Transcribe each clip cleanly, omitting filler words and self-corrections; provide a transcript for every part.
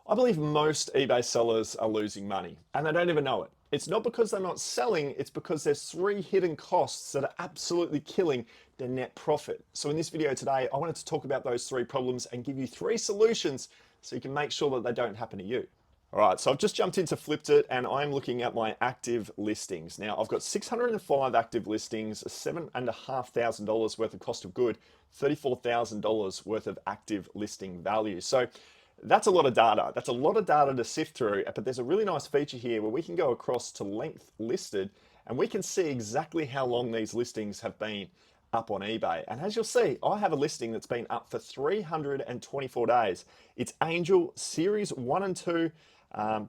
I believe most eBay sellers are losing money and they don't even know it. It's not because they're not selling, it's because there's three hidden costs that are absolutely killing their net profit. So in this video today, I wanted to talk about those three problems and give you three solutions so you can make sure that they don't happen to you. All right, so I've just jumped into Flipped It and I'm looking at my active listings. Now I've got 605 active listings, $7,500 worth of cost of good, $34,000 worth of active listing value. So that's a lot of data. That's a lot of data to sift through, but there's a really nice feature here where we can go across to length listed and we can see exactly how long these listings have been up on eBay. And as you'll see, I have a listing that's been up for 324 days. It's Angel Series 1 and 2,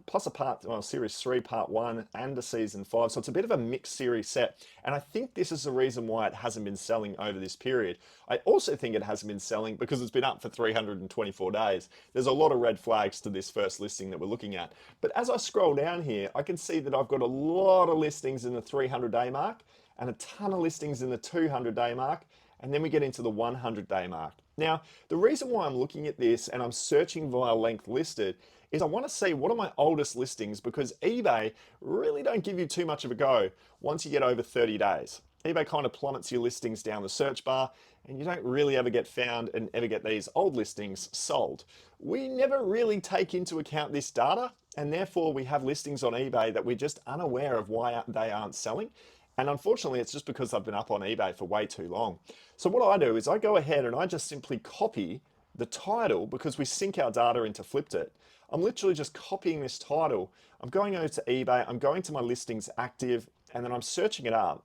plus a Series 3 Part 1 and a Season 5. So it's a bit of a mixed series set. And I think this is the reason why it hasn't been selling over this period. I also think it hasn't been selling because it's been up for 324 days. There's a lot of red flags to this first listing that we're looking at. But as I scroll down here, I can see that I've got a lot of listings in the 300-day mark and a ton of listings in the 200-day mark, and then we get into the 100-day mark. Now, the reason why I'm looking at this and I'm searching via length listed is I want to see what are my oldest listings, because eBay really don't give you too much of a go once you get over 30 days. eBay kind of plummets your listings down the search bar and you don't really ever get found and ever get these old listings sold. We never really take into account this data, and therefore we have listings on eBay that we're just unaware of why they aren't selling. And unfortunately, it's just because I've been up on eBay for way too long. So what I do is I go ahead and I just simply copy the title, because we sync our data into Flipped It. I'm literally just copying this title. I'm going over to eBay, I'm going to my listings active, and then I'm searching it up.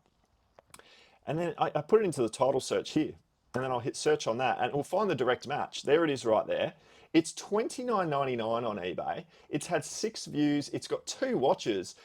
And then I put it into the title search here. And then I'll hit search on that and it will find the direct match. There it is right there. It's $29.99 on eBay. It's had 6 views. It's got 2 watches.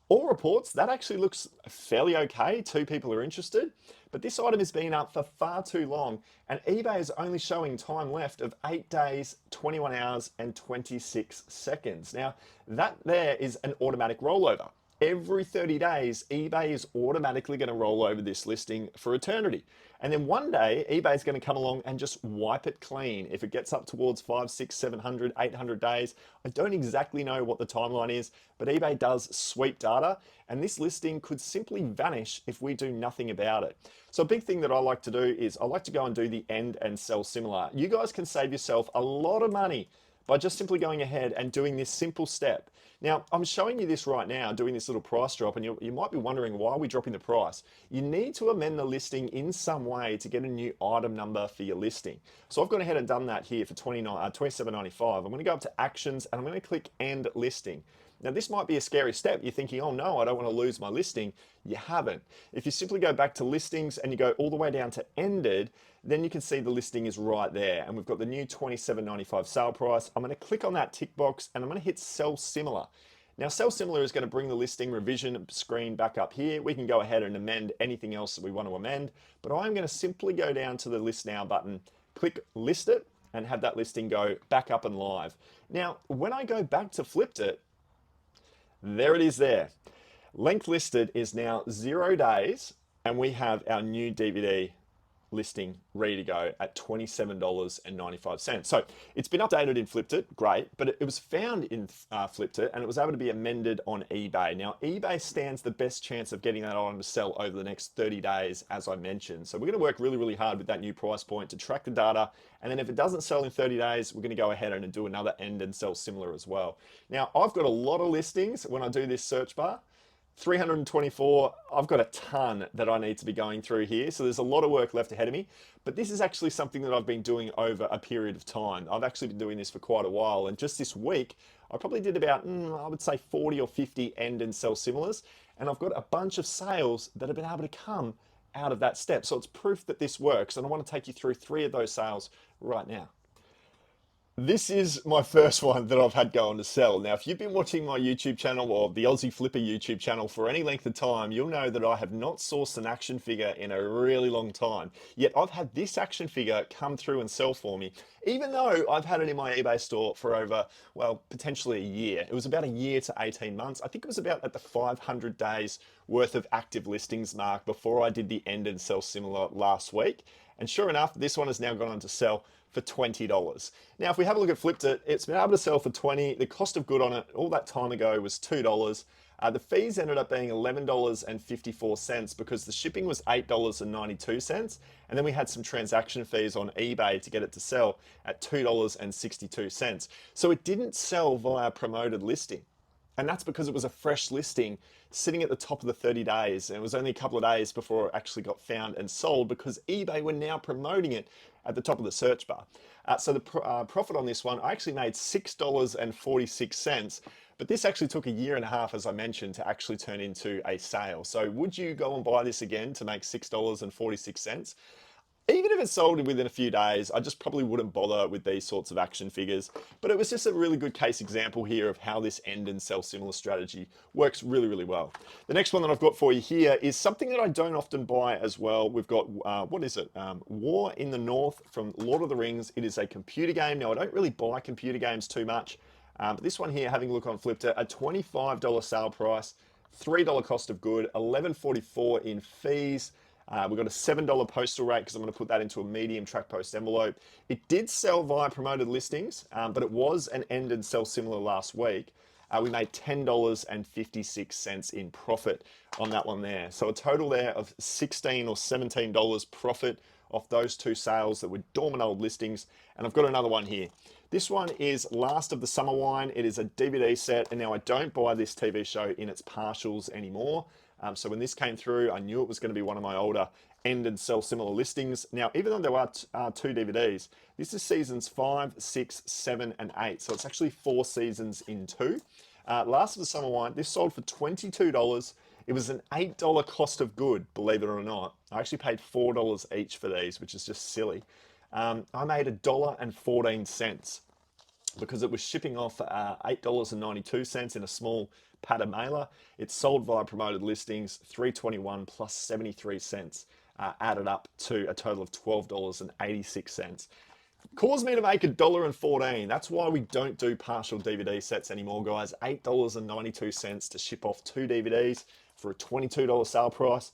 All reports, that actually looks fairly okay. 2 people are interested. But this item has been up for far too long, and eBay is only showing time left of 8 days, 21 hours, and 26 seconds. Now, that there is an automatic rollover. Every 30 days, eBay is automatically going to roll over this listing for eternity. And then one day, eBay is going to come along and just wipe it clean. If it gets up towards 5, 6, 700, 800 days, I don't exactly know what the timeline is, but eBay does sweep data, and this listing could simply vanish if we do nothing about it. So a big thing that I like to do is I like to go and do the end and sell similar. You guys can save yourself a lot of money by just simply going ahead and doing this simple step. Now, I'm showing you this right now, doing this little price drop, and you might be wondering, why are we dropping the price? You need to amend the listing in some way to get a new item number for your listing. So I've gone ahead and done that here for $27.95. I'm going to go up to Actions, and I'm going to click End Listing. Now, this might be a scary step. You're thinking, oh no, I don't want to lose my listing. You haven't. If you simply go back to listings and you go all the way down to ended, then you can see the listing is right there. And we've got the new $27.95 sale price. I'm going to click on that tick box and I'm going to hit Sell Similar. Now, Sell Similar is going to bring the listing revision screen back up here. We can go ahead and amend anything else that we want to amend, but I'm going to simply go down to the List Now button, click List It, and have that listing go back up and live. Now, when I go back to Flipped It, there it is there. Length listed is now 0 days, and we have our new DVD listing ready to go at $27.95. So it's been updated in Flipped It, great, but it was found in Flipped It and it was able to be amended on eBay. Now, eBay stands the best chance of getting that item to sell over the next 30 days, as I mentioned. So we're going to work really, really hard with that new price point to track the data. And then if it doesn't sell in 30 days, we're going to go ahead and do another end and sell similar as well. Now, I've got a lot of listings when I do this search bar. 324, I've got a ton that I need to be going through here. So there's a lot of work left ahead of me, but this is actually something that I've been doing over a period of time. I've actually been doing this for quite a while. And just this week, I probably did about, I would say 40 or 50 end and sell similars. And I've got a bunch of sales that have been able to come out of that step. So it's proof that this works. And I want to take you through 3 of those sales right now. This is my first one that I've had going to sell. Now, if you've been watching my YouTube channel or the Aussie Flipper YouTube channel for any length of time, you'll know that I have not sourced an action figure in a really long time. Yet I've had this action figure come through and sell for me, even though I've had it in my eBay store for over, well, potentially a year. It was about a year to 18 months. I think it was about at the 500 days worth of active listings mark before I did the end and sell similar last week. And sure enough, this one has now gone on to sell for $20. Now, if we have a look at Flipped It, it's been able to sell for 20. The cost of good on it all that time ago was $2. The fees ended up being $11.54 because the shipping was $8.92. And then we had some transaction fees on eBay to get it to sell at $2.62. So it didn't sell via promoted listing. And that's because it was a fresh listing sitting at the top of the 30 days. And it was only a couple of days before it actually got found and sold because eBay were now promoting it at the top of the search bar. So the profit on this one, I actually made $6.46. But this actually took a year and a half, as I mentioned, to actually turn into a sale. So would you go and buy this again to make $6.46? Even if it's sold within a few days, I just probably wouldn't bother with these sorts of action figures. But it was just a really good case example here of how this end and sell similar strategy works really, really well. The next one that I've got for you here is something that I don't often buy as well. We've got, what is it? War in the North from Lord of the Rings. It is a computer game. Now, I don't really buy computer games too much. But this one here, having a look on Flipped It, a $25 sale price, $3 cost of good, $11.44 in fees. We've got a $7 postal rate because I'm going to put that into a medium track post envelope. It did sell via promoted listings, but it was an end and sell similar last week. We made $10.56 in profit on that one there. So a total there of $16 or $17 profit off those two sales that were dormant old listings. And I've got another one here. This one is Last of the Summer Wine. It is a DVD set, and now I don't buy this TV show in its partials anymore. So when this came through, I knew it was going to be one of my older end and sell similar listings. Now, even though there are two DVDs, this is seasons 5, 6, 7, and 8. So it's actually 4 seasons in 2. Last of the Summer Wine, this sold for $22. It was an $8 cost of good, believe it or not. I actually paid $4 each for these, which is just silly. I made $1.14 because it was shipping off $8.92 in a small padded mailer. It's sold via promoted listings, $3.21 plus 73 cents, added up to a total of $12.86. Caused me to make $1.14. That's why we don't do partial DVD sets anymore, guys. $8.92 to ship off 2 DVDs for a $22 sale price.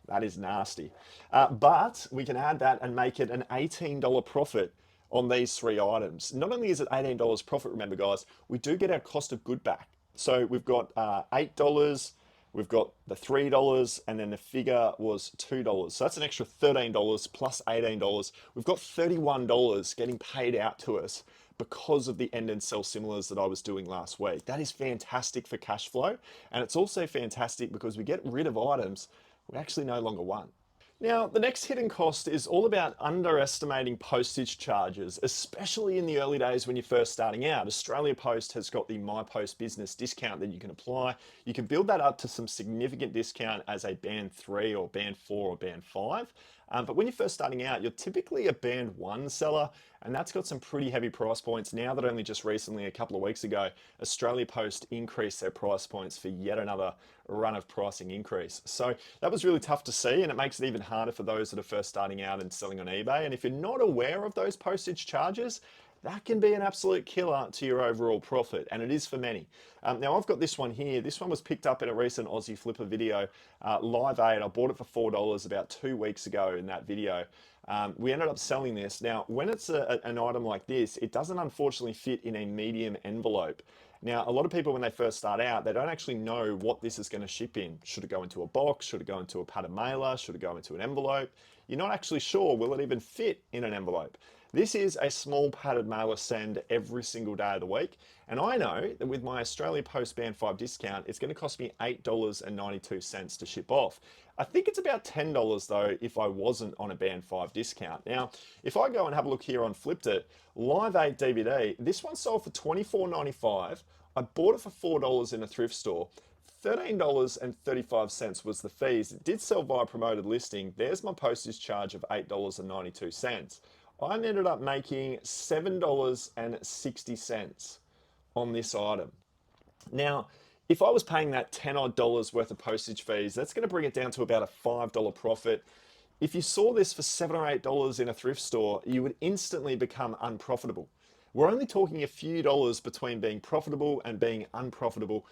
That is nasty. But we can add that and make it an $18 profit on these 3 items. Not only is it $18 profit, remember guys, we do get our cost of good back. So we've got $8, we've got the $3, and then the figure was $2. So that's an extra $13 plus $18. We've got $31 getting paid out to us because of the end and sell similars that I was doing last week. That is fantastic for cash flow. And it's also fantastic because we get rid of items we actually no longer want. Now, the next hidden cost is all about underestimating postage charges, especially in the early days when you're first starting out. Australia Post has got the My Post Business discount that you can apply. You can build that up to some significant discount as a band 3 or band 4 or band 5. But when you're first starting out, you're typically a band 1 seller, and that's got some pretty heavy price points. Now that only just recently, a couple of weeks ago, Australia Post increased their price points for yet another run of pricing increase. So that was really tough to see, and it makes it even harder for those that are first starting out and selling on eBay. And if you're not aware of those postage charges, that can be an absolute killer to your overall profit, and it is for many. Now I've got this one here. This one was picked up in a recent Aussie Flipper video, Live Aid. I bought it for $4 about 2 weeks ago in that video. We ended up selling this. Now, when it's an item like this, it doesn't unfortunately fit in a medium envelope. Now, a lot of people, when they first start out, they don't actually know what this is going to ship in. Should it go into a box? Should it go into a padded mailer? Should it go into an envelope? You're not actually sure, will it even fit in an envelope? This is a small padded mailer send every single day of the week. And I know that with my Australia Post Band 5 discount, it's going to cost me $8.92 to ship off. I think it's about $10 though if I wasn't on a Band 5 discount. Now, if I go and have a look here on Flipped It, Live 8 DVD, this one sold for $24.95. I bought it for $4 in a thrift store. $13.35 was the fees. It did sell via promoted listing. There's my postage charge of $8.92. I ended up making $7.60 on this item. Now, if I was paying that $10 odd worth of postage fees, that's going to bring it down to about a $5 profit. If you saw this for $7 or $8 in a thrift store, you would instantly become unprofitable. We're only talking a few dollars between being profitable and being unprofitable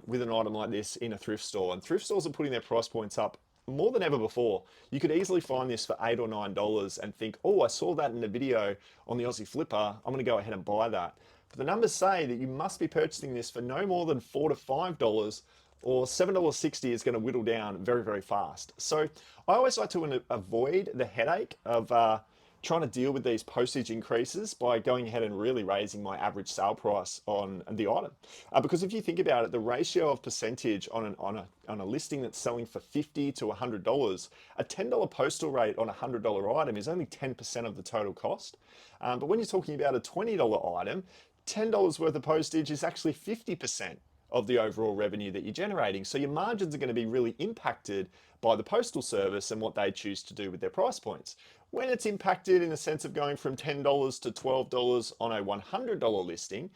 with an item like this in a thrift store. And thrift stores are putting their price points up more than ever before. You could easily find this for $8 or $9 and think, oh, I saw that in a video on the Aussie Flipper. I'm going to go ahead and buy that. But the numbers say that you must be purchasing this for no more than $4 to $5, or $7.60 is going to whittle down very, very fast. So I always like to avoid the headache of trying to deal with these postage increases by going ahead and really raising my average sale price on the item. Because if you think about it, the ratio of percentage on a listing that's selling for $50 to $100, a $10 postal rate on a $100 item is only 10% of the total cost. But when you're talking about a $20 item, $10 worth of postage is actually 50% of the overall revenue that you're generating. So your margins are going to be really impacted by the postal service and what they choose to do with their price points. When it's impacted in the sense of going from $10 to $12 on a $100 listing,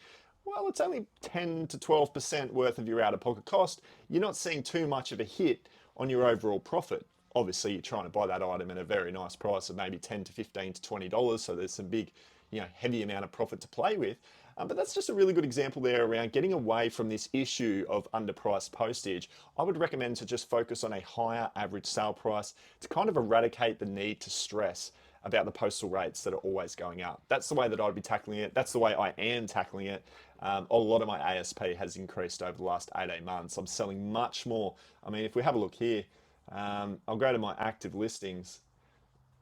well, it's only 10 to 12% worth of your out-of-pocket cost. You're not seeing too much of a hit on your overall profit. Obviously, you're trying to buy that item at a very nice price of maybe 10 to 15 to $20, so there's some big, heavy amount of profit to play with. But that's just a really good example there around getting away from this issue of underpriced postage. I would recommend to just focus on a higher average sale price to kind of eradicate the need to stress about the postal rates that are always going up. That's the way that I'd be tackling it. That's the way I am tackling it. A lot of my ASP has increased over the last 18 months. I'm selling much more. I mean, if we have a look here, I'll go to my active listings.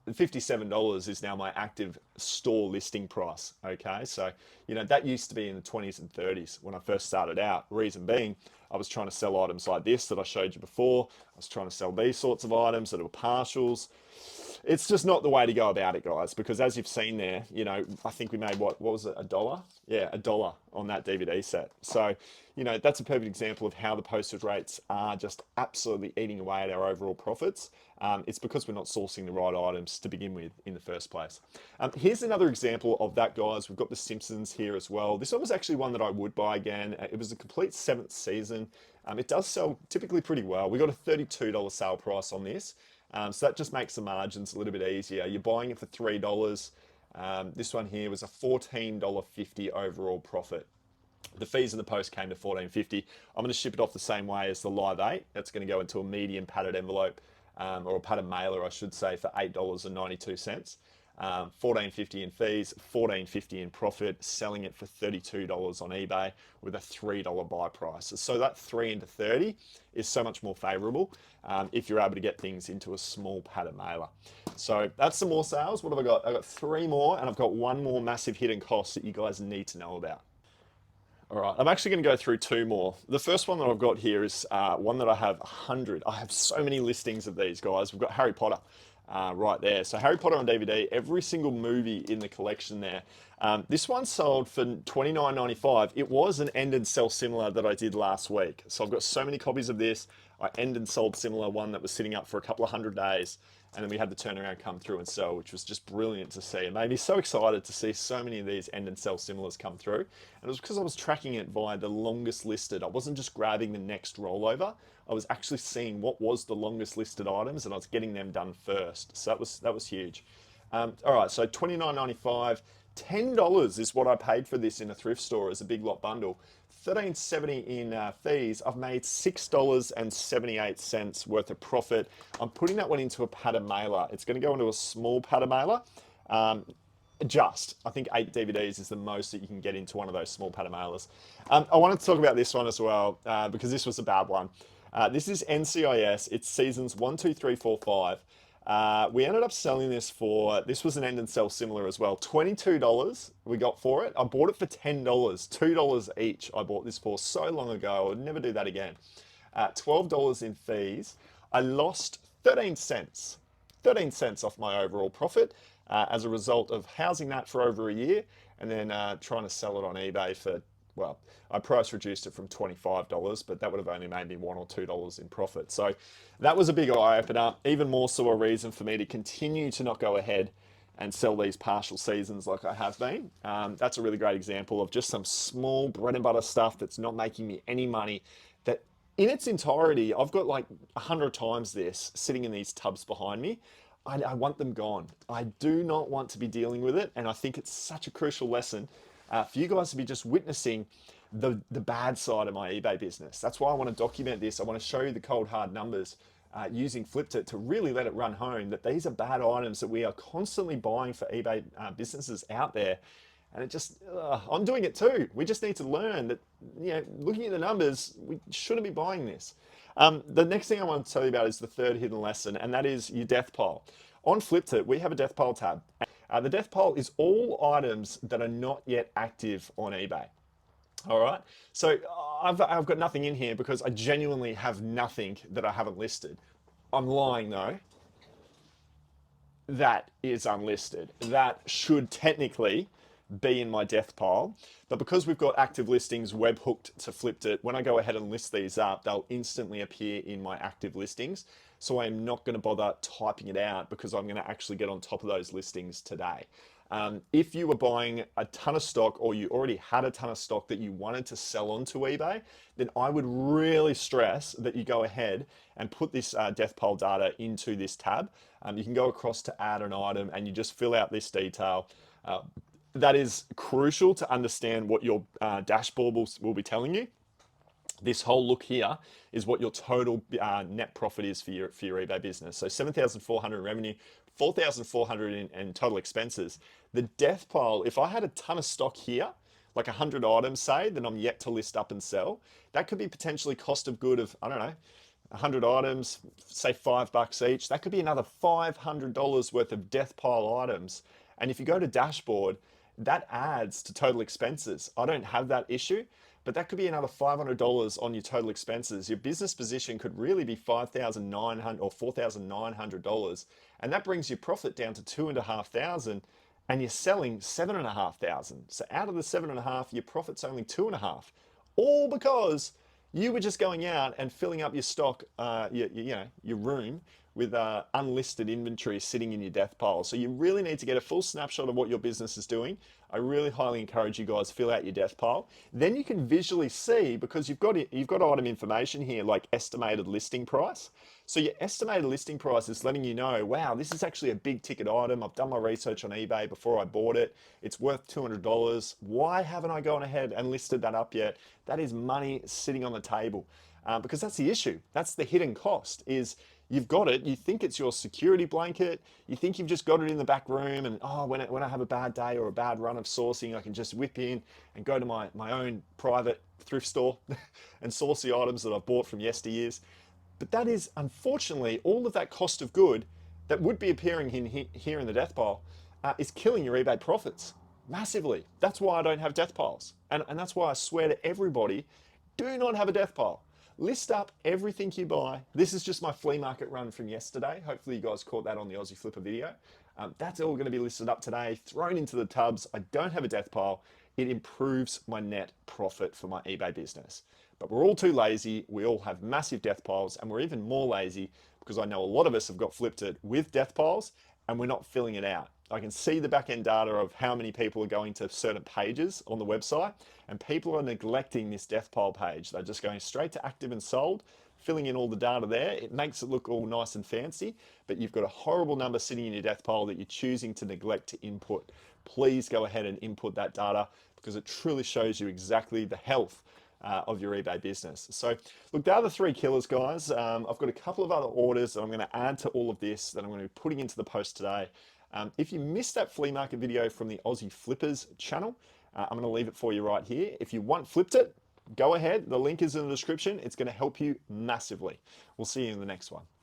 $57 is now my active store listing price. Okay, so that used to be in the 20s and 30s when I first started out. Reason being, I was trying to sell items like this that I showed you before. I was trying to sell these sorts of items that were partials. It's just not the way to go about it, guys, because as you've seen there, I think we made what was it, $1? Yeah, $1 on that DVD set. So, that's a perfect example of how the postage rates are just absolutely eating away at our overall profits. It's because we're not sourcing the right items to begin with in the first place. Here's another example of that, guys. We've got The Simpsons here as well. This one was actually one that I would buy again. It was a complete 7th season. It does sell typically pretty well. We got a $32 sale price on this. So that just makes the margins a little bit easier. You're buying it for $3. This one here was a $14.50 overall profit. The fees in the post came to $14.50. I'm going to ship it off the same way as the Live 8. That's going to go into a medium padded envelope, or a padded mailer, I should say, for $8.92. $14.50 in fees, $14.50 in profit, selling it for $32 on eBay with a $3 buy price. So that 3 into 30 is so much more favorable if you're able to get things into a small padded mailer. So that's some more sales. What have I got? I've got 3 more, and I've got 1 more massive hidden cost that you guys need to know about. All right, I'm actually going to go through 2 more. The first one that I've got here is one that I have 100. I have so many listings of these, guys. We've got Harry Potter right there. So Harry Potter on DVD, every single movie in the collection there. This one sold for $29.95. It was an end and sell similar that I did last week. So I've got so many copies of this. I end and sold similar one that was sitting up for a couple of 100 days. And then we had the turnaround come through and sell, which was just brilliant to see. It made me so excited to see so many of these end and sell similars come through. And it was because I was tracking it via the longest listed. I wasn't just grabbing the next rollover. I was actually seeing what was the longest listed items, and I was getting them done first. So that was huge. All right, so $29.95. $10 is what I paid for this in a thrift store as a big lot bundle. $13.70 in fees. I've made $6.78 worth of profit. I'm putting that one into a padded mailer. It's going to go into a small padded mailer. I think 8 DVDs is the most that you can get into one of those small padded mailers. I wanted to talk about this one as well because this was a bad one. This is NCIS. It's seasons 1, 2, 3, 4, 5. We ended up selling this was an end and sell similar as well. $22 we got for it. I bought it for $10, $2 each. I bought this for so long ago. I would never do that again. $12 in fees. I lost 13 cents. 13 cents off my overall profit as a result of housing that for over a year and then trying to sell it on eBay for, well, I price reduced it from $25, but that would have only made me $1 or $2 in profit. So that was a big eye opener, even more so a reason for me to continue to not go ahead and sell these partial seasons like I have been. That's a really great example of just some small bread and butter stuff that's not making me any money, that in its entirety, I've got like 100 times this sitting in these tubs behind me. I want them gone. I do not want to be dealing with it, and I think it's such a crucial lesson for you guys to be just witnessing the bad side of my eBay business. That's why I want to document this. I want to show you the cold hard numbers using Flipped It to really let it run home that these are bad items that we are constantly buying for eBay businesses out there. And it just, I'm doing it too. We just need to learn that, looking at the numbers, we shouldn't be buying this. The next thing I want to tell you about is the third hidden lesson, and that is your death pile. On Flipped It, we have a death pile tab. The death pile is all items that are not yet active on eBay. All right. So I've got nothing in here because I genuinely have nothing that I haven't listed. I'm lying though. That is unlisted. That should technically be in my death pile. But because we've got active listings webhooked to Flipped It, when I go ahead and list these up, they'll instantly appear in my active listings. So I'm not going to bother typing it out because I'm going to actually get on top of those listings today. If you were buying a ton of stock or you already had a ton of stock that you wanted to sell onto eBay, then I would really stress that you go ahead and put this death pile data into this tab. You can go across to add an item and you just fill out this detail. That is crucial to understand what your dashboard will be telling you. This whole look here is what your total net profit is for your eBay business. So 7,400 in revenue, 4,400 in total expenses. The death pile, if I had a ton of stock here, like 100 items, say, that I'm yet to list up and sell, that could be potentially cost of good of, I don't know, 100 items, say $5 each. That could be another $500 worth of death pile items. And if you go to dashboard, that adds to total expenses. I don't have that issue, but that could be another $500 on your total expenses. Your business position could really be $5,900 or $4,900, and that brings your profit down to $2,500, and you're selling $7,500. So out of the 7.5, your profit's only 2.5, all because you were just going out and filling up your stock, your room with unlisted inventory sitting in your death pile. So you really need to get a full snapshot of what your business is doing. I really highly encourage you guys to fill out your death pile. Then you can visually see, because you've got item information here like estimated listing price. So your estimated listing price is letting you know, wow, this is actually a big ticket item. I've done my research on eBay before I bought it. It's worth $200. Why haven't I gone ahead and listed that up yet? That is money sitting on the table. Because that's the issue. That's the hidden cost is you've got it, you think it's your security blanket, you think you've just got it in the back room and when I have a bad day or a bad run of sourcing, I can just whip in and go to my own private thrift store and source the items that I've bought from yesteryears. But that is, unfortunately, all of that cost of good that would be appearing here in the death pile is killing your eBay profits massively. That's why I don't have death piles. And that's why I swear to everybody, do not have a death pile. List up everything you buy. This is just my flea market run from yesterday. Hopefully you guys caught that on the Aussie Flipper video. That's all going to be listed up today, thrown into the tubs. I don't have a death pile. It improves my net profit for my eBay business. But we're all too lazy. We all have massive death piles, and we're even more lazy because I know a lot of us have got Flipped It with death piles and we're not filling it out. I can see the back end data of how many people are going to certain pages on the website, and people are neglecting this death pile page. They're just going straight to active and sold, filling in all the data there. It makes it look all nice and fancy, but you've got a horrible number sitting in your death pile that you're choosing to neglect to input. Please go ahead and input that data because it truly shows you exactly the health of your eBay business. So look, the other three killers, guys. I've got a couple of other orders that I'm going to add to all of this that I'm going to be putting into the post today. If you missed that flea market video from the Aussie Flippers channel, I'm going to leave it for you right here. If you want Flipped It, go ahead. The link is in the description. It's going to help you massively. We'll see you in the next one.